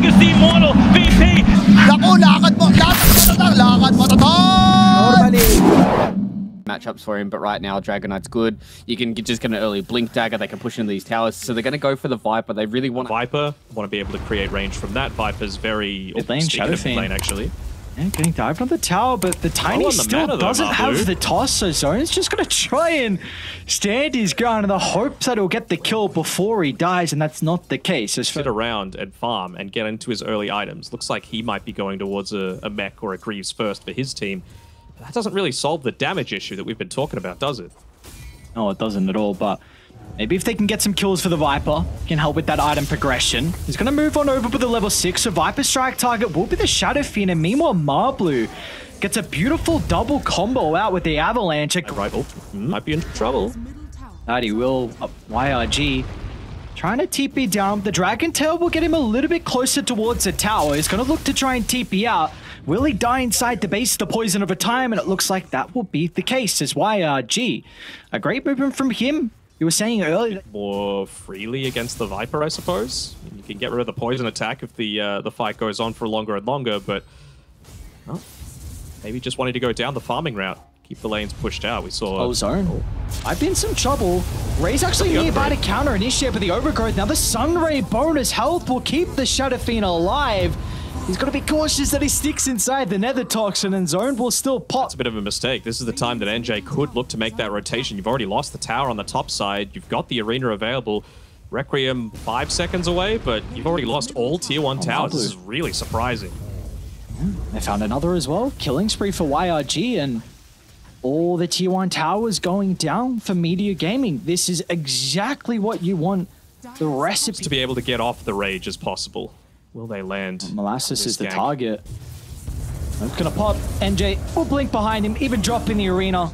against the Immortal VP. Naku, lakad mo matchups for him, but right now Dragonite's good. You can just get an early blink dagger. They can push into these towers, so they're going to go for the Viper. They really want Viper. Want to be able to create range from that. Viper's very Shadow Fiend lane actually. Yeah, getting dived on the tower, but the Tiny still doesn't have the toss, so Zone's just going to try and stand his ground in the hopes that he'll get the kill before he dies, and that's not the case. Sit around and farm and get into his early items. Looks like he might be going towards a mech or a Greaves first for his team. But that doesn't really solve the damage issue that we've been talking about, does it? No, it doesn't at all, but maybe if they can get some kills for the Viper, can help with that item progression. He's going to move on over with the level 6, so Viper strike target will be the Shadow Fiend, and meanwhile Marblu gets a beautiful double combo out with the Avalanche. Might be in trouble. That he will. YRG trying to TP down. The Dragon Tail will get him a little bit closer towards the tower. He's going to look to try and TP out. Will he die inside the base, the poison over time? And it looks like that will be the case as YRG. A great movement from him. You were saying earlier more freely against the Viper, I suppose. You can get rid of the poison attack if the fight goes on for longer and longer, but well, maybe just wanting to go down the farming route. Keep the lanes pushed out. We saw Zone. I've been in some trouble. Ray's actually nearby to counter initiate with the overgrowth. Now the Sunray bonus health will keep the Shadow Fiend alive. He's got to be cautious that he sticks inside the Nether Toxin, and Zone will still pop. It's a bit of a mistake. This is the time that NJ could look to make that rotation. You've already lost the tower on the top side. You've got the arena available. Requiem 5 seconds away, but you've already lost all tier 1 towers. This is really surprising. They found another as well. Killing spree for YRG, and all the tier 1 towers going down for Meteor Gaming. This is exactly what you want the recipe to be able to get off the rage as possible. Will they land? Molasses is the target. It's gonna pop. NJ will blink behind him, even drop in the arena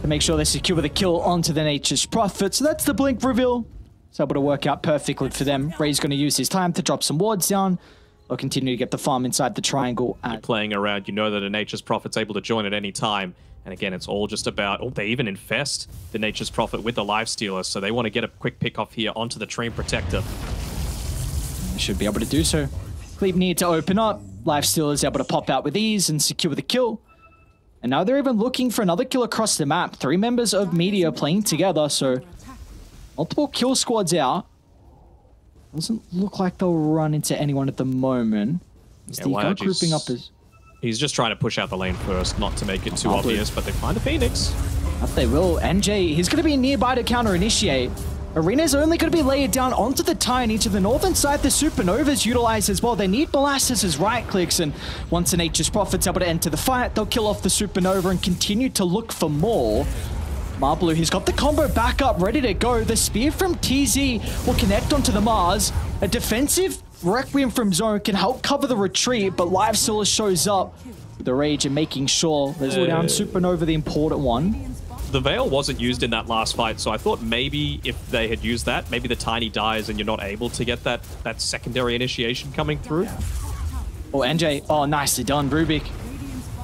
to make sure they secure the kill onto the Nature's Prophet. So that's the blink reveal. It's able to work out perfectly for them. Ray's gonna use his time to drop some wards down. They'll continue to get the farm inside the triangle. You're playing around, you know that a Nature's Prophet's able to join at any time. And again, it's all just about, oh, they even infest the Nature's Prophet with the Lifestealer, so they want to get a quick pick off here onto the Treant Protector. They should be able to do so. Cleave need to open up. Lifestealer is able to pop out with ease and secure the kill. And now they're even looking for another kill across the map. 3 members of Meteor playing together, so multiple kill squads out. Doesn't look like they'll run into anyone at the moment. Yeah, grouping up as... He's just trying to push out the lane first, not to make it too obvious, but they find a Phoenix. That they will. NJ, he's going to be nearby to counter initiate. Arena's only going to be layered down onto the Tiny. To the northern side, the Supernovas utilized as well. They need Molasses as right clicks, and once the Nature's Prophet's able to enter the fight, they'll kill off the Supernova and continue to look for more. Marblu, he's got the combo back up, ready to go. The spear from TZ will connect onto the Mars. A defensive Requiem from Zone can help cover the retreat, but Lifestealer shows up with the rage and making sure there's down Supernova, the important one. The Veil wasn't used in that last fight, so I thought maybe if they had used that, maybe the Tiny dies and you're not able to get that secondary initiation coming through. Oh, NJ. Oh, nicely done, Rubik.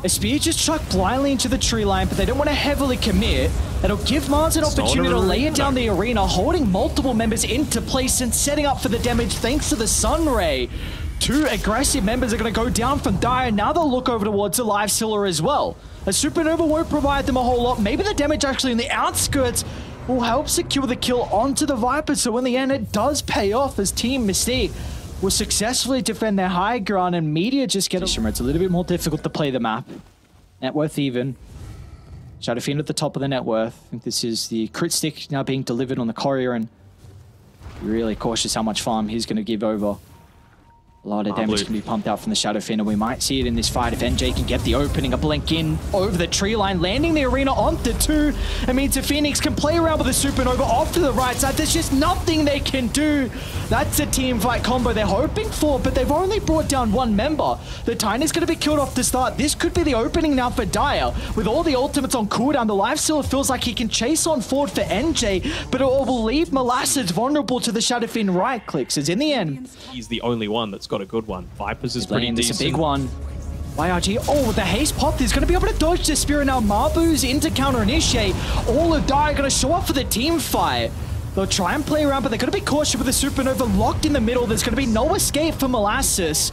A spear just chucked blindly into the tree line, but they don't want to heavily commit. That'll give Mars an opportunity to lay it down the arena, holding multiple members into place and setting up for the damage thanks to the Sunray. 2 aggressive members are going to go down from Dire. Now they'll look over towards the Lifestealer as well. A Supernova won't provide them a whole lot. Maybe the damage actually in the outskirts will help secure the kill onto the Viper. So in the end, it does pay off as Team Mystique will successfully defend their high ground, and Meteor just get it. It's a little bit more difficult to play the map. Net worth even. Shadow Fiend at the top of the net worth. I think this is the crit stick now being delivered on the Courier, and really cautious how much farm he's going to give over. A lot of damage can be pumped out from the Shadow Fiend, and we might see it in this fight if NJ can get the opening. A blink in over the tree line, landing the arena onto 2. It means the Phoenix can play around with the Supernova off to the right side. There's just nothing they can do. That's a team fight combo they're hoping for, but they've only brought down 1 member. The Tiny's going to be killed off the start. This could be the opening now for Dire. With all the ultimates on cooldown, the Lifestealer feels like he can chase on forward for NJ, but it will leave Molasses vulnerable to the Shadow Fiend right clicks, as in the end, he's the only one that's got a good one. Vipers is pretty decent. It's a big one. YRG, oh, the haste pop is going to be able to dodge the Spirit now. Marbu's into counter initiate. All of Dire going to show up for the team fight. They'll try and play around, but they're going to be cautious with the Supernova locked in the middle. There's going to be no escape for Molasses.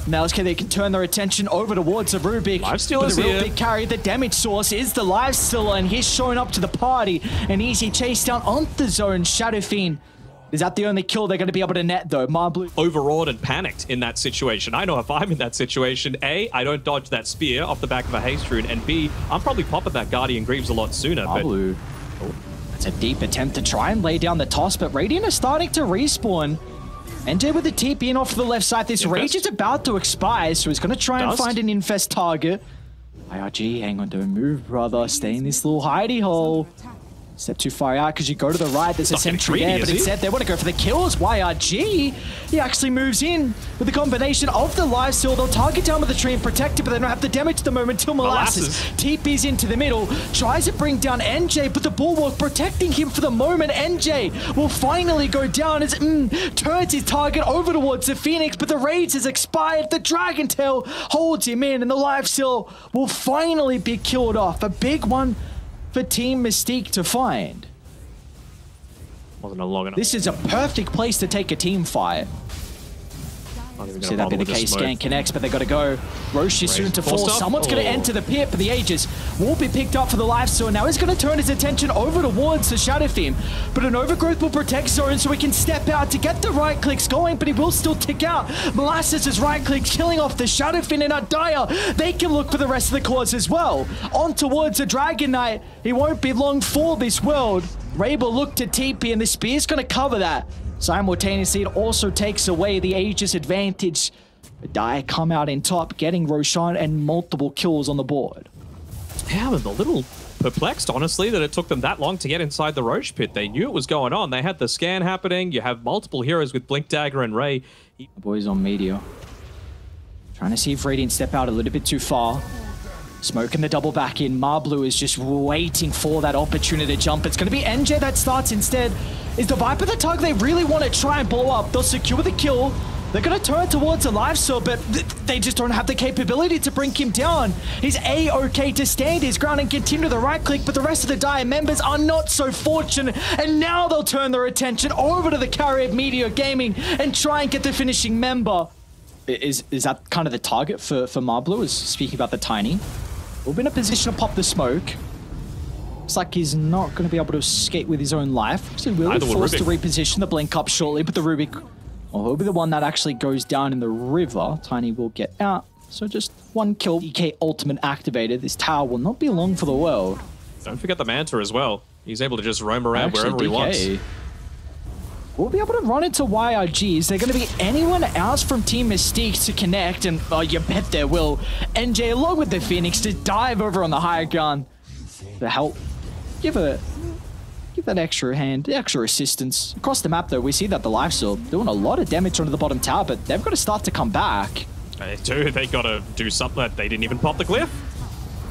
Now they can turn their attention over towards the Rubik. Lifesteal is the real here. big carry, the damage source is the Lifesteal, and he's showing up to the party. An easy chase down on the zone. Shadow Fiend. Is that the only kill they're going to be able to net, though? Marblue Overawed and panicked in that situation. I know if I'm in that situation, A, I don't dodge that spear off the back of a haste rune, and B, I'm probably popping that Guardian Greaves a lot sooner. Marblue. That's a deep attempt to try and lay down the toss, but Radiant is starting to respawn. NJ with the TP in off to the left side. This Rage is about to expire, so he's going to try and find an Infest target. IRG, hang on, don't move, brother. Stay in this little hidey hole. Step too far out because you go to the right. There's a sentry there, but instead they want to go for the kills. YRG, he actually moves in with the combination of the Lifesteal. They'll target down with the tree and protect it, but they don't have the damage at the moment until Molasses TP's into the middle, tries to bring down NJ, but the Bulwark protecting him for the moment. NJ will finally go down as turns his target over towards the Phoenix, but the Rage has expired. The Dragon Tail holds him in, and the Lifesteal will finally be killed off. A big one for Team Mystique to find. Wasn't a long enough. This is a perfect place to take a team fight. See that be the case. Scan connects, but they got to go. Roche is soon to fall. Someone's going to enter the pit, but the Aegis will be picked up for the Lifesteal. Now he's going to turn his attention over towards the Shadow Fiend, but an Overgrowth will protect Zone so he can step out to get the right clicks going, but he will still tick out. Molasses' right clicks killing off the Shadow Fiend, and Adaya, they can look for the rest of the cores as well. On towards the Dragon Knight. He won't be long for this world. Ray will look to TP, and the Spear's going to cover that. Simultaneously, it also takes away the Aegis advantage. Adaya come out in top, getting Roshan and multiple kills on the board. Yeah, I'm a little perplexed, honestly, that it took them that long to get inside the Roche pit. They knew it was going on. They had the scan happening. You have multiple heroes with Blink Dagger and Ray. The boys on Meteor. Trying to see if Radiant step out a little bit too far. Smoking the double back in. Marblue is just waiting for that opportunity to jump. It's going to be NJ that starts instead. Is the Viper the target they really want to try and blow up? They'll secure the kill. They're going to turn towards a Lifesteal, but they just don't have the capability to bring him down. He's A-okay to stand his ground and continue the right click, but the rest of the Dire members are not so fortunate. And now they'll turn their attention over to the carry of Meteor Gaming and try and get the finishing member. Is that kind of the target for Marblue, is speaking about the Tiny? We'll be in a position to pop the smoke. Looks like he's not going to be able to escape with his own life. So we'll be forced to reposition the blink up shortly, but the Rubik, well, he'll be the one that actually goes down in the river. Tiny will get out. So just one kill. EK ultimate activated. This tower will not be long for the world. Don't forget the Manta as well. He's able to just roam around wherever he wants. We'll be able to run into YRG. Is there going to be anyone else from Team Mystique to connect? And oh, you bet there will. NJ, along with the Phoenix, to dive over on the higher ground to help give that extra hand, extra assistance. Across the map, though, we see that the Lifesteal doing a lot of damage onto the bottom tower, but they've got to start to come back. They do. They got to do something that they didn't even pop the glyph.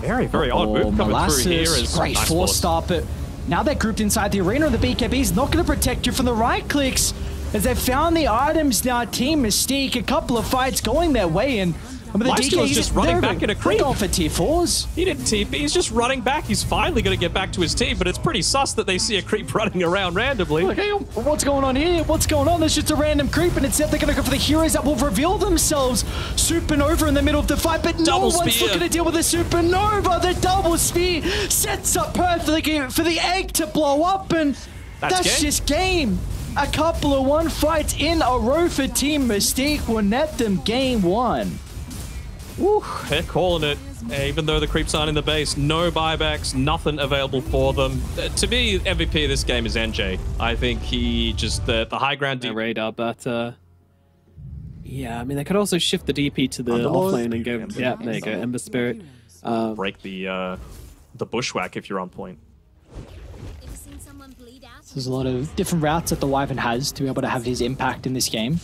Very, very odd move coming through here. Is great nice force start, but now they're grouped inside the arena, and the BKB is not going to protect you from the right clicks as they've found the items now. Team Mystique, a couple of fights going their way, and the DK is just running back in a creep. Going for tier 4s. He didn't TP, he's just running back. He's finally going to get back to his team, but it's pretty sus that they see a creep running around randomly. Okay, what's going on here? What's going on? There's just a random creep, and instead they're going to go for the heroes that will reveal themselves. Supernova in the middle of the fight, but no one's looking to deal with the Supernova. The double spear sets up perfectly for the egg to blow up, and that's just game. A couple of one fights in a row for Team Mystique will net them game 1. Woo, they're calling it. Even though the creeps aren't in the base, no buybacks, nothing available for them. To me, MVP of this game is NJ. I think he just, the high ground radar, but yeah, I mean, they could also shift the DP to the offlane and go, yeah, there you go, Ember Spirit. Break the bushwhack if you're on point. There's a lot of different routes that the Wyvern has to be able to have his impact in this game.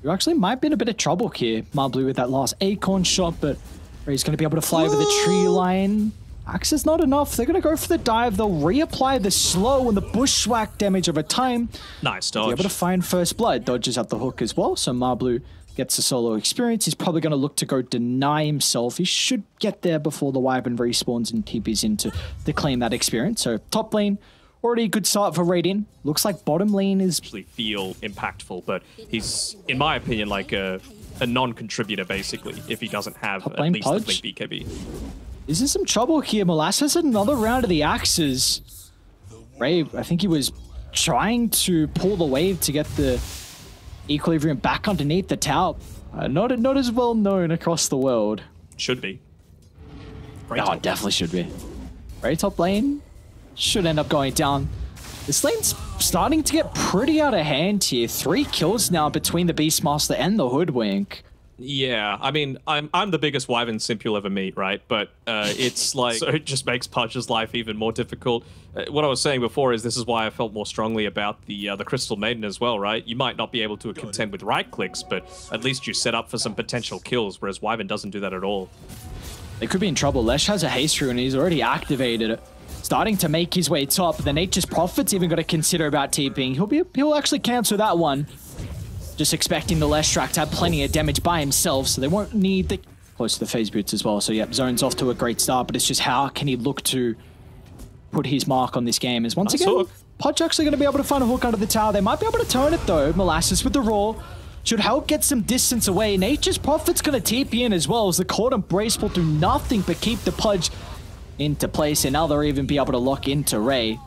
You actually might be in a bit of trouble here, Marblue, with that last Acorn shot, but Ray's going to be able to fly over the tree line. Axe is not enough. They're going to go for the dive. They'll reapply the slow and the bushwhack damage over time. Nice dodge. Be able to find first blood. Dodges at the hook as well, so Marblue gets the solo experience. He's probably going to look to go deny himself. He should get there before the Wyvern respawns and TPs in to claim that experience. So top lane, Already a good start for Radiant. Looks like bottom lane is... Actually feel impactful, but he's, in my opinion, like a non-contributor, basically, if he doesn't have at least the Blink BKB. Is there some trouble here? Molasses another round of the axes. Ray, I think he was trying to pull the wave to get the equilibrium back underneath the tower. Not as well known across the world. Should be. Oh, it definitely should be. Ray top lane should end up going down. This lane's starting to get pretty out of hand here. 3 kills now between the Beastmaster and the Hoodwink. Yeah, I mean, I'm the biggest Wyvern simp you'll ever meet, right? But it's like, so it just makes Pudge's life even more difficult. What I was saying before is this is why I felt more strongly about the Crystal Maiden as well, right? You might not be able to contend with right clicks, but at least you set up for some potential kills, whereas Wyvern doesn't do that at all. They could be in trouble. Lesh has a haste rune and he's already activated it. Starting to make his way top. The Nature's Prophet's even got to consider about TPing. He'll actually cancel that one. Just expecting the Leshrac to have plenty of damage by himself, so they won't need the... Close to the phase boots as well, so yep, Zone's off to a great start, but it's just how can he look to put his mark on this game? Is once again, Pudge actually going to be able to find a hook under the tower. They might be able to turn it though. Molasses with the Roar should help get some distance away. Nature's Prophet's going to TP in as well, as the Court Embrace will do nothing but keep the Pudge into place, and now they'll even be able to lock into Ray.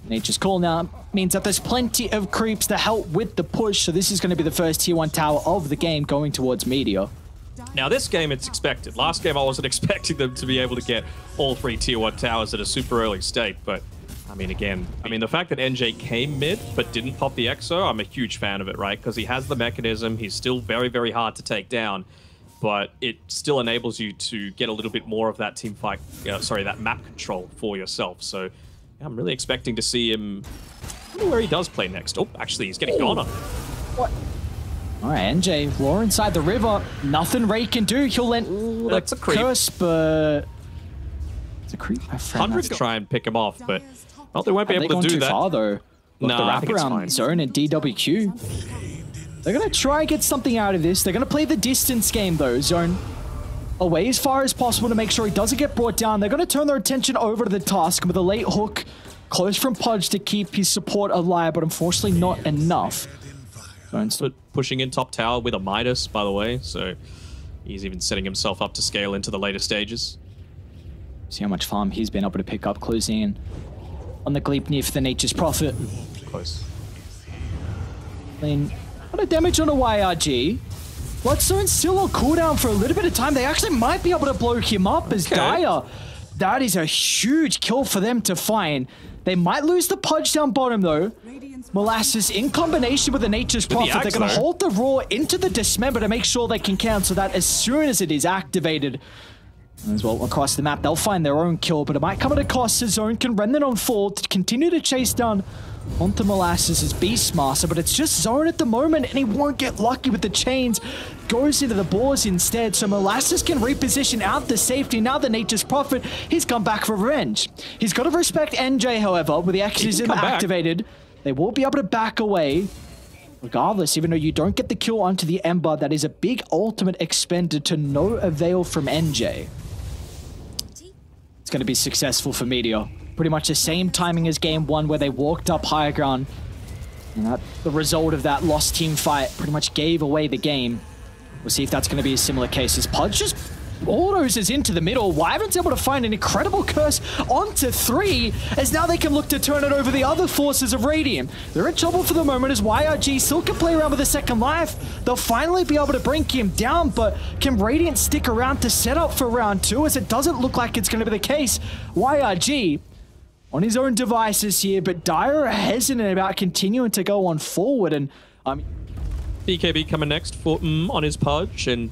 Nature's Call now means that there's plenty of creeps to help with the push, so this is going to be the first tier 1 tower of the game going towards Meteor. Now this game it's expected. Last game I wasn't expecting them to be able to get all 3 tier 1 towers at a super early state, but I mean again, the fact that NJ came mid but didn't pop the Exo, I'm a huge fan of it, right? Because he has the mechanism, he's still very, very hard to take down, but it still enables you to get a little bit more of that team fight, that map control for yourself. So yeah, I'm really expecting to see him. I wonder where he does play next. Oh, actually, he's getting Ghana. What? All right, NJ, Law inside the river. Nothing Ray can do. He'll let that's a creep. Curse, but it's a creep. My friend. 100 to try and pick him off, but well, they won't be able to do that. Far, though. No, I think it's fine. Zone and DWQ. They're gonna try and get something out of this. They're gonna play the distance game though. Zone away as far as possible to make sure he doesn't get brought down. They're gonna turn their attention over to the task with a late hook. Close from Pudge to keep his support alive, but unfortunately not enough. But pushing in top tower with a Midas, by the way, so he's even setting himself up to scale into the later stages. See how much farm he's been able to pick up, closing in on the Gleipnir for the Nature's Prophet. Close. Then, what a damage on a YRG. Bloodstone's still on cooldown for a little bit of time. They actually might be able to blow him up as Dire. That is a huge kill for them to find. They might lose the Pudge down bottom though. Molasses in combination with the Nature's Prophet. They're going to hold the Roar into the Dismember to make sure they can cancel that as soon as it is activated. As well across the map, they'll find their own kill, but it might come at a cost. The Zone can render on fall to continue to chase down onto Molasses' Beastmaster, but it's just Zone at the moment, and he won't get lucky with the chains. Goes into the boars instead, so Molasses can reposition out the safety. Now the Nature's Prophet, he's come back for revenge. He's got to respect NJ, however, with the Exorcism activated. They will be able to back away. Regardless, even though you don't get the kill onto the Ember, that is a big ultimate expended to no avail from NJ. It's going to be successful for Meteor. Pretty much the same timing as game 1 where they walked up higher ground. And the result of that lost team fight pretty much gave away the game. We'll see if that's going to be a similar case as Pudge just autos is into the middle. Wyvern's able to find an incredible curse onto 3, as now they can look to turn it over the other forces of Radiant. They're in trouble for the moment as YRG still can play around with a second life. They'll finally be able to bring him down, but can Radiant stick around to set up for round 2, as it doesn't look like it's going to be the case. YRG on his own devices here, but Dire are hesitant about continuing to go on forward, and BKB coming next for on his Pudge, and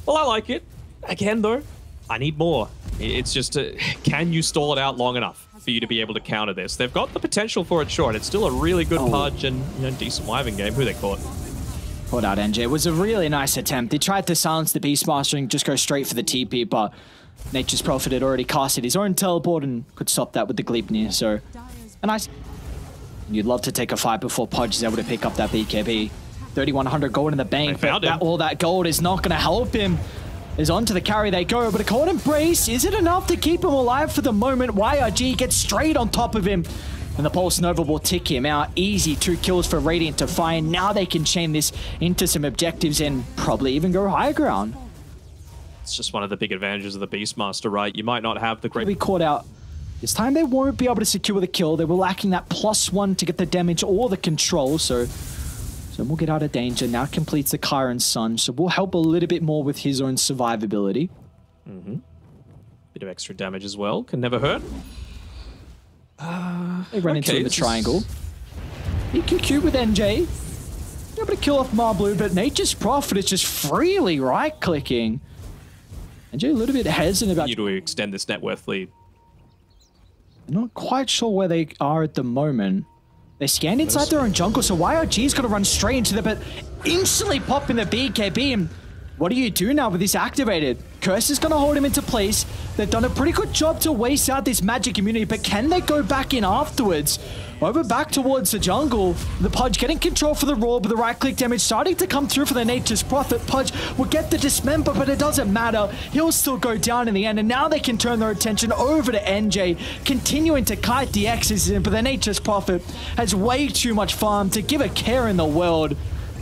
well, I like it. Again, though, I need more. It's just, can you stall it out long enough for you to be able to counter this? They've got the potential for it, sure, and it's still a really good Pudge and decent Wyvern game. Who they caught? Caught out NJ. It was a really nice attempt. They tried to silence the Beastmaster and just go straight for the TP, but Nature's Prophet had already casted his own teleport and could stop that with the Gleipnir, so a nice... You'd love to take a fight before Pudge is able to pick up that BKB. 3,100 gold in the bank, but all that gold is not going to help him. Is onto the carry they go, but a Cold Embrace, is it enough to keep him alive for the moment? YRG gets straight on top of him. And the Pulse Nova will tick him out. Easy 2 kills for Radiant to find. Now they can chain this into some objectives and probably even go high ground. It's just one of the big advantages of the Beastmaster, right? You might not have the great... Be caught out. This time they won't be able to secure the kill. They were lacking that +1 to get the damage or the control, so we'll get out of danger. Now completes the Chiron Sun, so we'll help a little bit more with his own survivability. Bit of extra damage as well. Can never hurt. They run into the triangle. EQQ with NJ. Able to kill off Marblue, but Nature's Prophet is just freely right-clicking. NJ a little bit hesitant about... You to extend this net worth lead. I'm not quite sure where they are at the moment. They scanned inside their own jungle, so YRG's got to run straight into them, but instantly popping the BKB. And what do you do now with this activated? Curse is going to hold him into place. They've done a pretty good job to waste out this magic immunity, but can they go back in afterwards? Over back towards the jungle. The Pudge getting control for the Roar, but the right-click damage starting to come through for the Nature's Prophet. Pudge will get the Dismember, but it doesn't matter. He'll still go down in the end, and now they can turn their attention over to NJ, continuing to kite the X's in, but the Nature's Prophet has way too much farm to give a care in the world.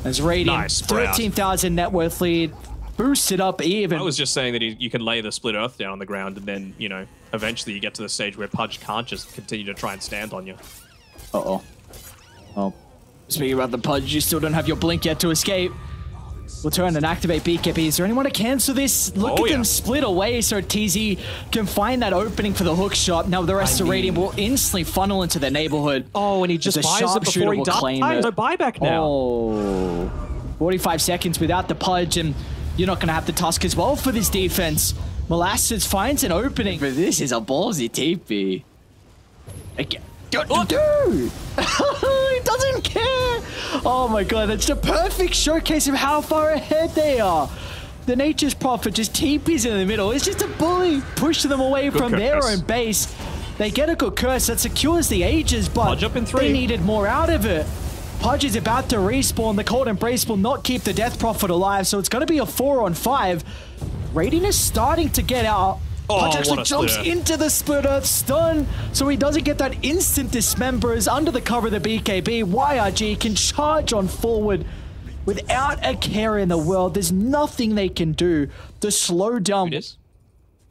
As Radiant, 13,000 net worth lead, boosted up even. I was just saying that you can lay the Split Earth down on the ground, and then, you know, eventually you get to the stage where Pudge can't just continue to try and stand on you. Uh-oh. Well, speaking about the Pudge, you still don't have your blink yet to escape. We'll turn and activate BKB. Is there anyone to cancel this? Look at them split away so TZ can find that opening for the hook shot. Now the rest of Radiant will instantly funnel into their neighborhood. Oh, and he just buys it before he dies. No buyback now. Oh, 45 seconds without the Pudge, and you're not going to have the Tusk as well for this defense. Molasses finds an opening, but this is a ballsy TP. Again. Dude! He doesn't care! Oh my god, that's the perfect showcase of how far ahead they are. The Nature's Prophet just TPs in the middle. It's just a bully pushing them away from their own base. They get a good curse that secures the Aegis, but they needed more out of it. Pudge is about to respawn. The Cold Embrace will not keep the Death Prophet alive, so it's going to be a 4-on-5. Radiant is starting to get out. Pudge actually jumps into the Split Earth stun, so he doesn't get that instant dismembers under the cover of the BKB. YRG can charge on forward without a care in the world. There's nothing they can do to slow down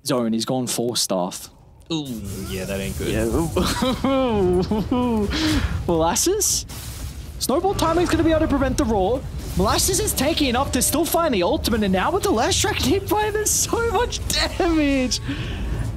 zone. He's gone 4-staff. Ooh, yeah, that ain't good. Yeah. Molasses? Snowball timing is going to be able to prevent the Roar. Molasses is taking enough to still find the ultimate, and now with the last track deep fire, there's so much damage.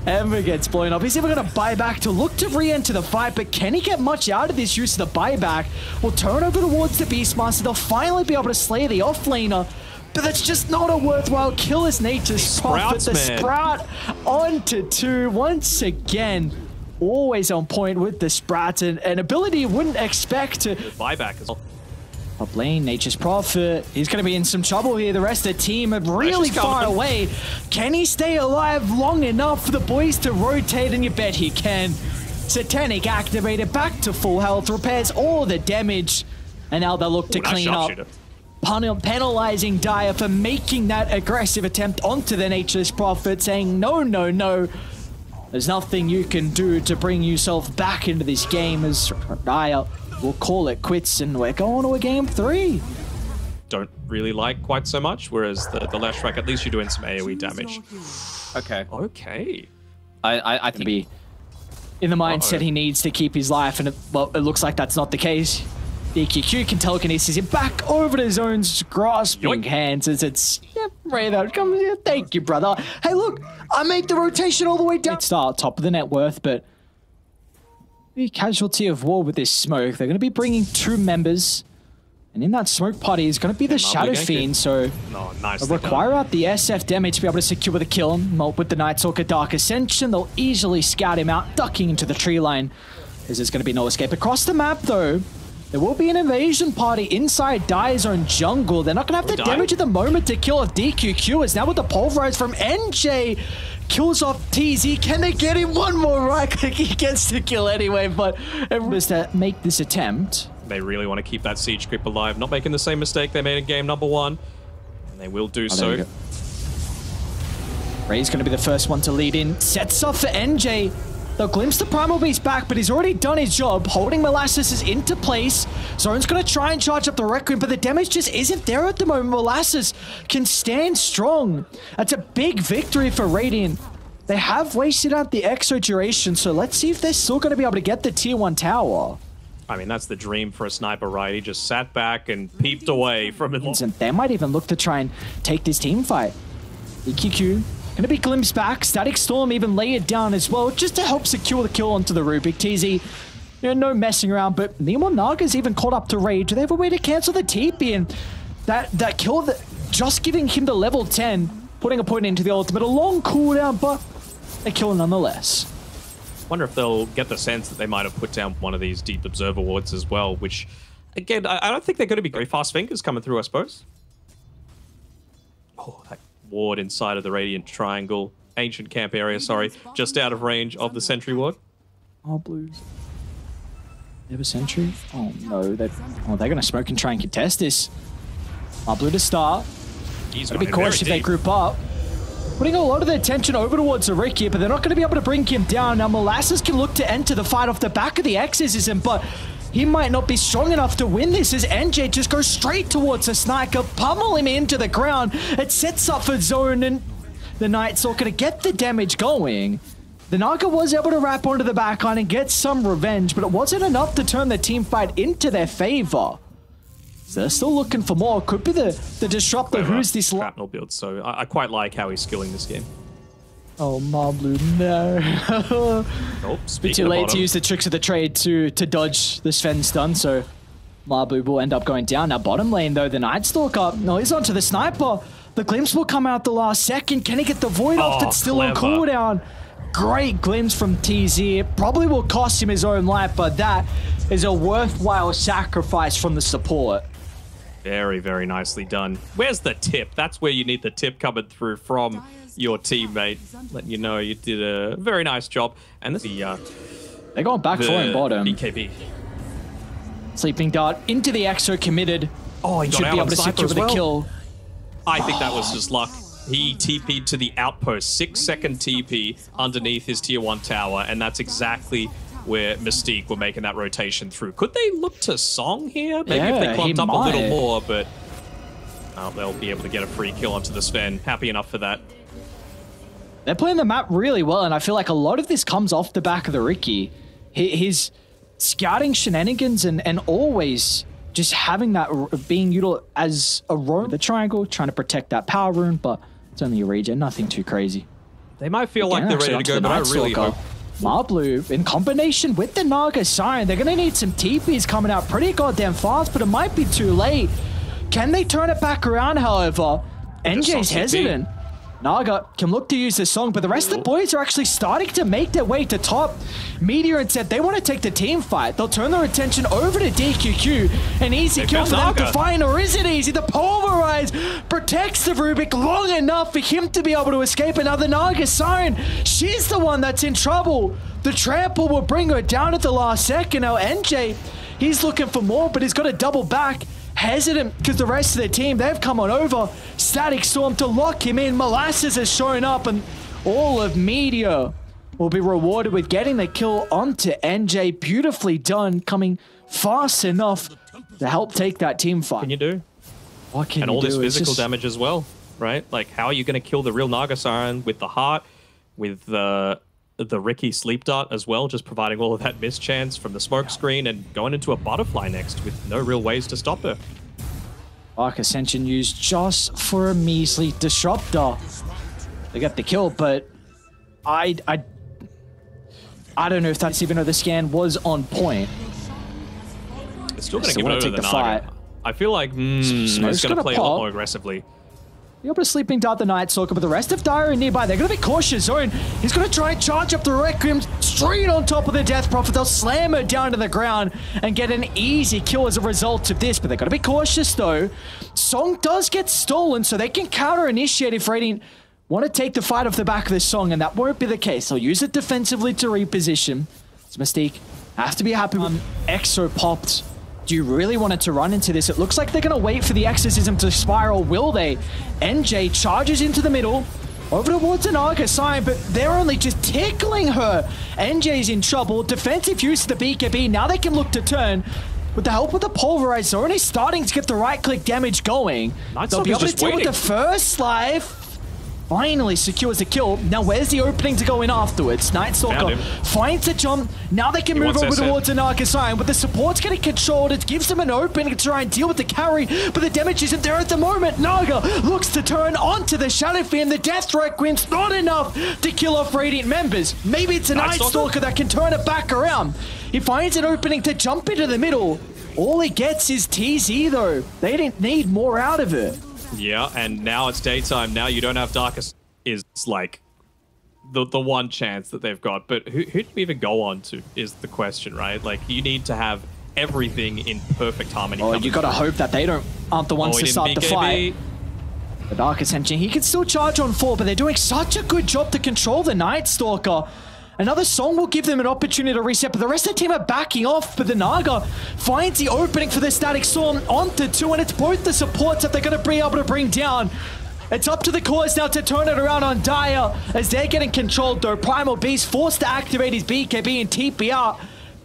Ember gets blown up. He's even going to buy back to look to re-enter the fight, but can he get much out of this use of the buyback? We'll turn over towards the Beastmaster. They'll finally be able to slay the offlaner, but that's just not a worthwhile kill as Nature's Prophet. The Sprout onto 2 once again. Always on point with the Sprout, and an ability you wouldn't expect to... Buyback as well. Top lane, Nature's Prophet. He's going to be in some trouble here. The rest of the team are really far away. Can he stay alive long enough for the boys to rotate? And you bet he can. Satanic activated, back to full health, repairs all the damage. And now they'll look to clean up. Penalizing Dire for making that aggressive attempt onto the Nature's Prophet, saying, no, no, no. There's nothing you can do to bring yourself back into this game, as Dire will call it quits, and we're going to a game 3. Don't really like quite so much, whereas the last track, at least you're doing some AoE damage. Okay. Okay. I think... Be in the mindset he needs to keep his life, and it looks like that's not the case. EQQ can telekinesis him back over to Zone's grasping hands as it's... Yep, come here. Thank you, brother. Hey, look, I made the rotation all the way down. Start top of the net worth, but... be a casualty of war with this smoke. They're going to be bringing 2 members. And in that smoke party is going to be the Shadow Fiend, so... they'll require out the SF damage to be able to secure the kill. With the Night Stalker Dark Ascension, they'll easily scout him out, ducking into the tree line. As there's going to be no escape across the map, though. There will be an invasion party inside Dire's own jungle. They're not going to have the damage at the moment to kill off DQQ. As now with the Pulverize from NJ, kills off TZ. Can they get him one more right click? He gets the kill anyway, but everyone's to make this attempt. They really want to keep that Siege Creep alive, not making the same mistake they made in game number 1. And they will do so. Ray's going to be the first one to lead in. Sets off for NJ. They'll glimpse the Primal Beast back, but he's already done his job. Holding Molasses is into place. Zone's going to try and charge up the Requiem, but the damage just isn't there at the moment. Molasses can stand strong. That's a big victory for Radiant. They have wasted out the Exo duration, so let's see if they're still going to be able to get the Tier 1 tower. I mean, that's the dream for a sniper, right? He just sat back and peeped away from it. And they might even look to try and take this team fight. EQQ going to be glimpsed back. Static Storm even lay it down as well, just to help secure the kill onto the Rubik. TZ, you know, no messing around, but Nemo Naga's even caught up to Rage. Do they have a way to cancel the TP? And that kill, just giving him the level 10, putting a point into the ultimate. A long cooldown, but a kill nonetheless. Wonder if they'll get the sense that they might have put down one of these Deep Observer wards as well, which, again, I don't think they're going to be very fast fingers coming through, I suppose. Oh, that ward inside of the Radiant Triangle. Ancient camp area, sorry. Just out of range of the Sentry ward. Oh, Blues. They have a Sentry? Oh, no. They're going to smoke and try and contest this. Blue to start. Gotta be cautious if they group up. Putting a lot of their attention over towards the Rick here, but they're not going to be able to bring him down. Now, Molasses can look to enter the fight off the back of the Exorcism, but he might not be strong enough to win this as NJ just goes straight towards the Sniper, pummel him into the ground. It sets up for Zone, and the Knight's not going to get the damage going. The Naga was able to wrap onto the backline and get some revenge, but it wasn't enough to turn the team fight into their favor. So they're still looking for more. Could be the disruptor. Who's this? Shrapnel build, so I quite like how he's skilling this game. Oh, Marblu, no. Oh, Bit too late to use the tricks of the trade to dodge the Sven stun, so Marblu will end up going down. Now, bottom lane, though, the Nightstalker, no, he's onto the Sniper. The glimpse will come out the last second. Can he get the Void off? That's still on cooldown. Great glimpse from TZ. It probably will cost him his own life, but that is a worthwhile sacrifice from the support. Very, very nicely done. Where's the tip? That's where you need the tip coming through from your teammate, letting you know you did a very nice job. And this is they're going back 4 in bottom. BKB. Sleeping Dart into the Exo committed. Oh, he should be able to secure the kill. I think that was just luck. He TP'd to the outpost, 6-second TP underneath his tier 1 tower, and that's exactly where Mystique were making that rotation through. Could they look to Song here? Maybe if they clumped up a little more, but they'll be able to get a free kill onto the Sven. Happy enough for that. They're playing the map really well, and I feel like a lot of this comes off the back of the Ricky. His scouting shenanigans and always just having that being utilized as a roam the triangle, trying to protect that power rune, but it's only a regen, nothing too crazy. They might feel like they're ready to go, but I really hope. Marblu, in combination with the Naga Siren, they're going to need some TPs coming out pretty goddamn fast, but it might be too late. Can they turn it back around, however? NJ's hesitant. Naga can look to use this song, but the rest of the boys are actually starting to make their way to top. Meteor and said they want to take the team fight. They'll turn their attention over to DQQ. An easy kill for them to find, or is it easy? The Pulverize protects the Rubik long enough for him to be able to escape. Another Naga Siren, she's the one that's in trouble. The trample will bring her down at the last second. Now NJ, he's looking for more, but he's got to double back. Hesitant because the rest of their team, they've come on over. Static Storm to lock him in. Molasses has shown up, and all of Meteor will be rewarded with getting the kill onto NJ. Beautifully done, coming fast enough to help take that team fight. What can you do? What can you do? And all this physical damage as well, right? Like, how are you going to kill the real Naga Siren with the heart, with the Ricky Sleep Dart as well, just providing all of that mischance from the smoke screen and going into a butterfly next with no real ways to stop her. Arc Ascension used just for a measly disruptor. They got the kill, but I don't know if that's even though the scan was on point. It's still going to give it over the Naga. I feel like he's going to play a lot more aggressively. Be able to Sleeping Dart the Nightstalker, but the rest of Dire are nearby. They're going to be cautious. Zone, he's going to try and charge up the Requiem straight on top of the Death Prophet. They'll slam her down to the ground and get an easy kill as a result of this, but they've got to be cautious though. Song does get stolen, so they can counter-initiate if Radiant want to take the fight off the back of this Song, and that won't be the case. They'll use it defensively to reposition. It's Mystique. Have to be happy with Exo popped. Do you really want it to run into this? It looks like they're going to wait for the Exorcism to spiral. Will they? NJ charges into the middle. Over towards an Arca sign, but they're only just tickling her. NJ's in trouble. Defensive use of the BKB. Now they can look to turn. With the help of the Pulverize, they're only starting to get the right-click damage going. They'll be able to deal with the first life. Finally secures the kill. Now where's the opening to go in afterwards? Night Stalker finds the jump. Now they can move over towards an Arca sign, but the support's getting controlled. It gives them an opening to try and deal with the carry, but the damage isn't there at the moment. Naga looks to turn onto the Shadow Fiend. The Death Requiem's not enough to kill off Radiant members. Maybe it's a Night Stalker that can turn it back around. He finds an opening to jump into the middle. All he gets is TZ though. They didn't need more out of it. Yeah, and now it's daytime. Now you don't have Darkest is like the one chance that they've got. But who do you even go on to is the question, right? Like you need to have everything in perfect harmony. Oh, you got to hope that they aren't the ones to start the fight. The Dark Ascension, he can still charge on 4, but they're doing such a good job to control the Night Stalker. Another song will give them an opportunity to reset, but the rest of the team are backing off. But the Naga finds the opening for the Static Storm onto 2, and it's both the supports that they're going to be able to bring down. It's up to the cores now to turn it around on Dire as they're getting controlled though. Primal Beast forced to activate his BKB and TP out,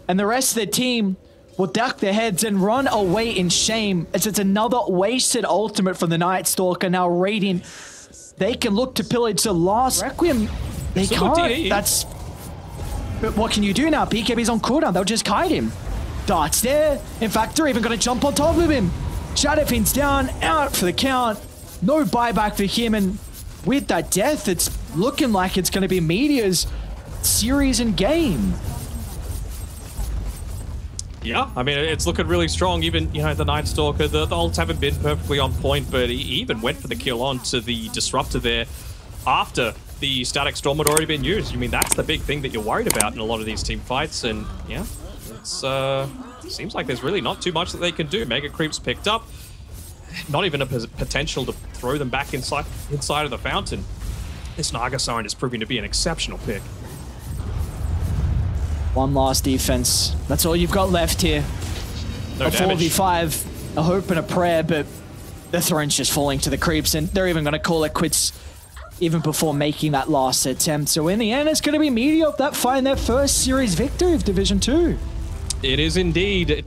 and the rest of the team will duck their heads and run away in shame as it's another wasted ultimate from the Night Stalker. Now Radiant, they can look to pillage the last Requiem. They can't. That's... But what can you do now? BKB's on cooldown. They'll just kite him. Darts there. In fact, they're even going to jump on top of him. Shadow Fiend's down, out for the count. No buyback for him, and with that death, it's looking like it's going to be Meteor's series and game. Yeah, I mean, it's looking really strong. Even, you know, the Night Stalker, the ults haven't been perfectly on point, but he even went for the kill onto the Disruptor there after the Static Storm had already been used. I mean, that's the big thing that you're worried about in a lot of these team fights, and yeah, it's seems like there's really not too much that they can do. Mega Creep's picked up. Not even a potential to throw them back inside of the fountain. This Naga Siren is proving to be an exceptional pick. One last defense. That's all you've got left here. No a damage. 4v5, a hope and a prayer, but the throne's just falling to the creeps, and they're even going to call it quits even before making that last attempt. So in the end, it's going to be Meteor that find their first series victory of Division 2. It is indeed.